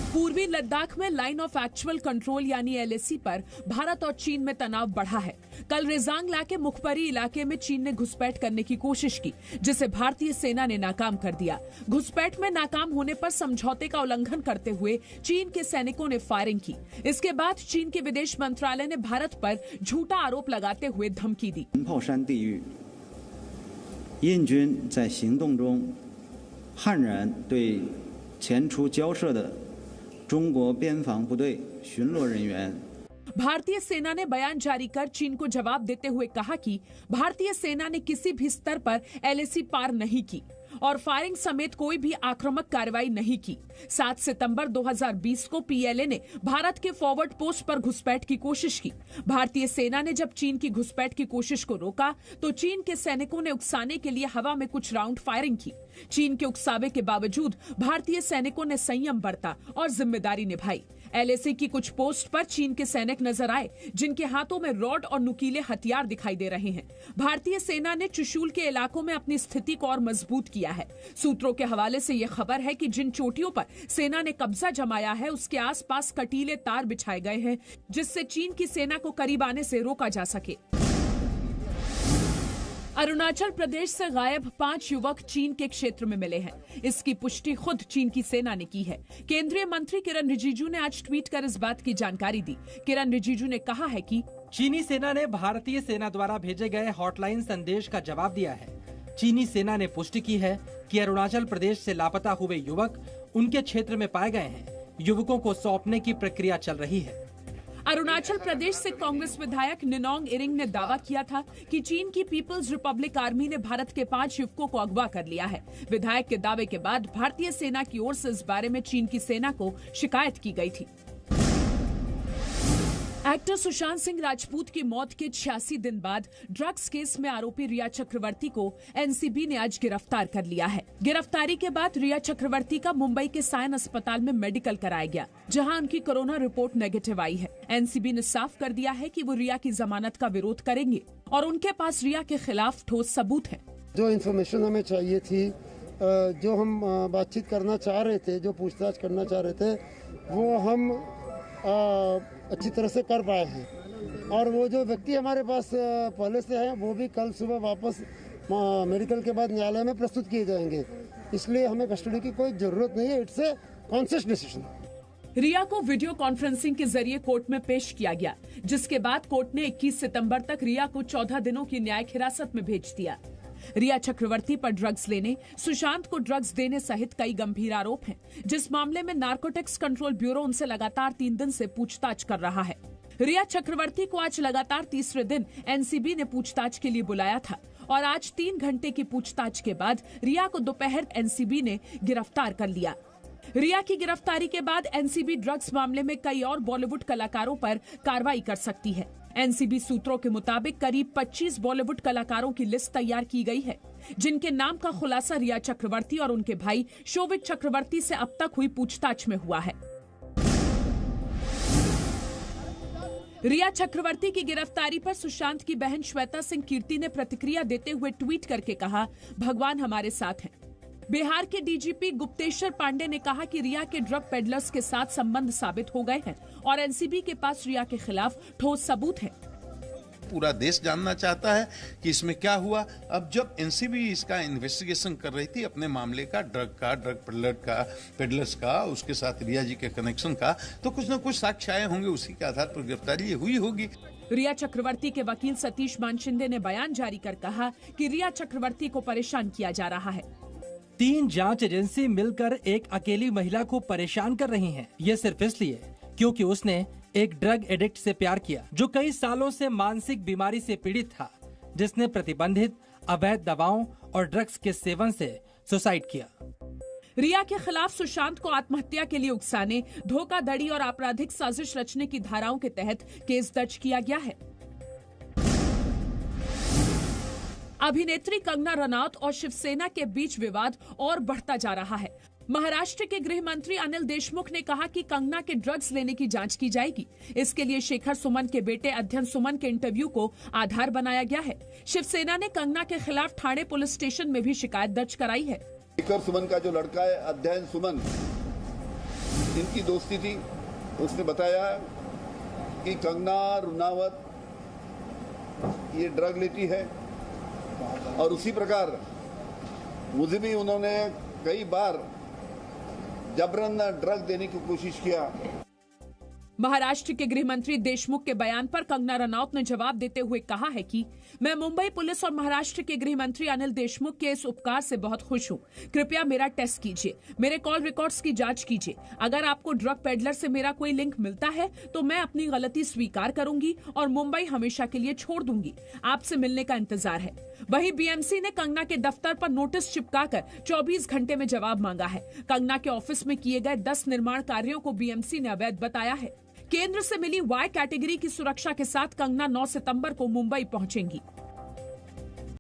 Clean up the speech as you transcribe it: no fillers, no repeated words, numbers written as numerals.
पूर्वी लद्दाख में line of actual control यानी एलएसी पर भारत और चीन में तनाव बढ़ा है। कल रेजांगला के मुखबरी इलाके में चीन ने घुसपैठ करने की कोशिश की, जिसे भारतीय सेना ने नाकाम कर दिया। घुसपैठ में नाकाम होने पर समझौते का उल्लंघन करते हुए चीन के सैनिकों ने फायरिंग की। इसके बाद चीन के विदेश मंत्रालय ने भारत पर झूठा आरोप लगाते हुए धमकी दी। 印军在行动中悍然对前出交涉的中国边防部队巡逻人员 भारतीय सेना ने बयान जारी कर चीन को जवाब देते हुए कहा कि भारतीय सेना ने किसी भी स्तर पर एलएसी पार नहीं की और फायरिंग समेत कोई भी आक्रामक कार्रवाई नहीं की। 7 सितंबर 2020 को पीएलए ने भारत के फॉरवर्ड पोस्ट पर घुसपैठ की कोशिश की। भारतीय सेना ने जब चीन की घुसपैठ की कोशिश को रोका तो चीन के सैनिकों ने उकसाने के लिए हवा में कुछ राउंड फायरिंग की। चीन के उकसावे के बावजूद भारतीय सैनिकों ने संयम बरता और जिम्मेदारी निभाई। एलएसी की कुछ पोस्ट पर चीन के सैनिक नजर आए, जिनके हाथों में रॉड और नुकीले हथियार दिखाई दे रहे हैं। भारतीय सेना ने चुशूल के इलाकों में अपनी स्थिति को और मजबूत किया है। सूत्रों के हवाले से यह खबर है कि जिन चोटियों पर सेना ने कब्जा जमाया है, उसके आसपास कटीले तार बिछाए गए हैं, जिससे चीन की सेना को करीब आने से रोका जा सके। अरुणाचल प्रदेश से गायब 5 युवक चीन के क्षेत्र में मिले हैं। इसकी पुष्टि खुद चीन की सेना ने की है। केंद्रीय मंत्री किरण रिजिजू ने आज ट्वीट कर इस बात की जानकारी दी। किरण रिजिजू ने कहा है कि चीनी सेना ने भारतीय सेना द्वारा भेजे गए हॉटलाइन संदेश का जवाब दिया है। चीनी सेना ने पुष्टि की है कि अरुणाचल प्रदेश से लापता हुए युवक उनके क्षेत्र में पाए गए हैं। युवकों को सौंपने की प्रक्रिया चल रही है। अरुणाचल प्रदेश से कांग्रेस विधायक निनोंग इरिंग ने दावा किया था कि चीन की पीपल्स रिपब्लिक आर्मी ने भारत के 5 युवकों को अगवा कर लिया है। विधायक के दावे के बाद भारतीय सेना की ओर से इस बारे में चीन की सेना को शिकायत की गई थी। एक्टर सुशांत सिंह राजपूत की मौत के 86 दिन बाद ड्रग्स केस में आरोपी रिया चक्रवर्ती को एनसीबी ने आज गिरफ्तार कर लिया है। गिरफ्तारी के बाद रिया चक्रवर्ती का मुंबई के सायन अस्पताल में मेडिकल कराया गया, जहां उनकी कोरोना रिपोर्ट नेगेटिव आई है। एनसीबी ने साफ कर दिया है कि वो रिया की जमानत का विरोध करेंगे और उनके पास रिया के खिलाफ ठोस सबूत है। जो इन्फॉर्मेशन हमें चाहिए थी, जो हम बातचीत करना चाह रहे थे, जो पूछताछ करना चाह रहे थे, वो हम अच्छी तरह से कर पाए हैं। और वो जो व्यक्ति हमारे पास पहले से है, वो भी कल सुबह वापस मेडिकल के बाद न्यायालय में प्रस्तुत किए जाएंगे। इसलिए हमें कस्टडी की कोई जरूरत नहीं है। It's a conscious decision. Riya को वीडियो कॉन्फ्रेंसिंग के जरिए कोर्ट में पेश किया गया, जिसके बाद कोर्ट ने 21 सितंबर तक रिया को 14 दिनों की न्यायिक हिरासत में भेज दिया। रिया चक्रवर्ती पर ड्रग्स लेने, सुशांत को ड्रग्स देने सहित कई गंभीर आरोप हैं, जिस मामले में नारकोटिक्स कंट्रोल ब्यूरो उनसे लगातार 3 दिन से पूछताछ कर रहा है। रिया चक्रवर्ती को आज लगातार तीसरे दिन एनसीबी ने पूछताछ के लिए बुलाया था और आज 3 घंटे की पूछताछ के बाद रिया को दोपहर एनसीबी ने गिरफ्तार कर लिया। रिया की गिरफ्तारी के बाद एनसीबी ड्रग्स मामले में कई और बॉलीवुड कलाकारों पर कार्रवाई कर सकती है। एनसीबी सूत्रों के मुताबिक करीब 25 बॉलीवुड कलाकारों की लिस्ट तैयार की गई है, जिनके नाम का खुलासा रिया चक्रवर्ती और उनके भाई शोभित चक्रवर्ती से अब तक हुई पूछताछ में हुआ है। रिया चक्रवर्ती की गिरफ्तारी पर सुशांत की बहन श्वेता सिंह कीर्ति ने प्रतिक्रिया देते हुए ट्वीट करके कहा, भगवान हमारे साथ हैं। बिहार के डीजीपी गुप्तेश्वर पांडे ने कहा कि रिया के ड्रग पेडलर्स के साथ संबंध साबित हो गए हैं और एनसीबी के पास रिया के खिलाफ ठोस सबूत है। पूरा देश जानना चाहता है कि इसमें क्या हुआ। अब जब एनसीबी इसका इन्वेस्टिगेशन कर रही थी अपने मामले का, ड्रग पेडलर्स का, उसके साथ रिया जी के कनेक्शन का, तो कुछ न कुछ साक्ष्य आए होंगे, उसी के आधार पर गिरफ्तारी हुई होगी। रिया चक्रवर्ती के वकील सतीश मानशिंदे ने बयान जारी कर कहा कि रिया चक्रवर्ती को परेशान किया जा रहा है। 3 जांच एजेंसी मिलकर एक अकेली महिला को परेशान कर रही हैं। ये सिर्फ इसलिए क्योंकि उसने एक ड्रग एडिक्ट से प्यार किया, जो कई सालों से मानसिक बीमारी से पीड़ित था, जिसने प्रतिबंधित अवैध दवाओं और ड्रग्स के सेवन से सुसाइड किया। रिया के खिलाफ सुशांत को आत्महत्या के लिए उकसाने, धोखाधड़ी और आपराधिक साजिश रचने की धाराओं के तहत केस दर्ज किया गया है। अभिनेत्री कंगना रनौत और शिवसेना के बीच विवाद और बढ़ता जा रहा है। महाराष्ट्र के गृह मंत्री अनिल देशमुख ने कहा कि कंगना के ड्रग्स लेने की जांच की जाएगी। इसके लिए शेखर सुमन के बेटे अध्ययन सुमन के इंटरव्यू को आधार बनाया गया है। शिवसेना ने कंगना के खिलाफ ठाणे पुलिस स्टेशन में भी शिकायत दर्ज कराई है। शेखर सुमन का जो लड़का है अध्ययन सुमन, इनकी दोस्ती थी। उसने बताया कि कंगना रनावत ये ड्रग लेती है और उसी प्रकार मुझे भी उन्होंने कई बार जबरन ड्रग देने की कोशिश किया। महाराष्ट्र के गृह मंत्री देशमुख के बयान पर कंगना रनौत ने जवाब देते हुए कहा है कि मैं मुंबई पुलिस और महाराष्ट्र के गृह मंत्री अनिल देशमुख के इस उपकार से बहुत खुश हूं। कृपया मेरा टेस्ट कीजिए, मेरे कॉल रिकॉर्ड्स की जांच कीजिए। अगर आपको ड्रग पेडलर से मेरा कोई लिंक मिलता है तो मैं अपनी गलती स्वीकार करूंगी और मुंबई हमेशा के लिए छोड़ दूंगी। आपसे मिलने का इंतजार है। वहीं बीएमसी ने कंगना के दफ्तर पर नोटिस चिपकाकर 24 घंटे में जवाब मांगा है। कंगना के ऑफिस में किए गए 10 निर्माण कार्यों को बीएमसी ने अवैध बताया है। केंद्र से मिली वाई कैटेगरी की सुरक्षा के साथ कंगना 9 सितंबर को मुंबई पहुंचेंगी।